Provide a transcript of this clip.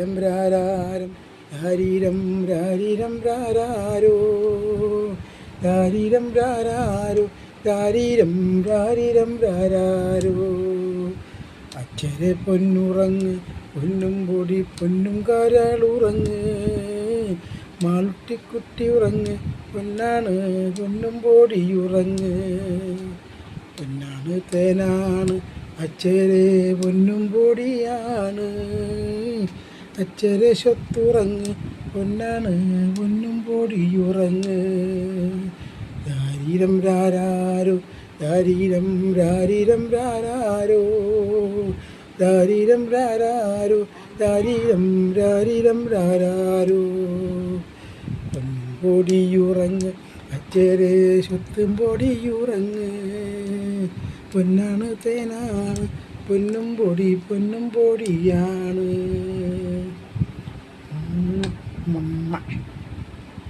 രാരാരം രാരീരം രാരീരം രാരാരോ രാരീരം രാരാരോ രാരീരം രാരീരം രാരാരോ അച്ഛരെ പൊന്നുറങ്ങ് പൊന്നും പൊടി പൊന്നും കാരാളുറങ്ങ് മാളുട്ടിക്കുട്ടി ഉറങ്ങ് പൊന്നാണ് പൊന്നും പൊടിയുറങ്ങ് പൊന്നാണ് തേനാണ് അച്ഛരെ പൊന്നും പൊടിയാണ് അച്ഛരെ സ്വത്തുറങ്ങ് പൊന്നാണ് പൊന്നും പൊടിയുറങ്ങ് രാരീരം രാരാരോ രാരീരം രാരീരം രാരാരോ രാരീരം രാരാരോ രാരീരം രാരീരം രാരാരോ പൊന്നും പൊടിയുറങ്ങ് അച്ഛരെ സ്വത്തും പൊടിയുറങ്ങ് പൊന്നാണ് തേനാണ് പൊന്നും പൊടിയാണ്.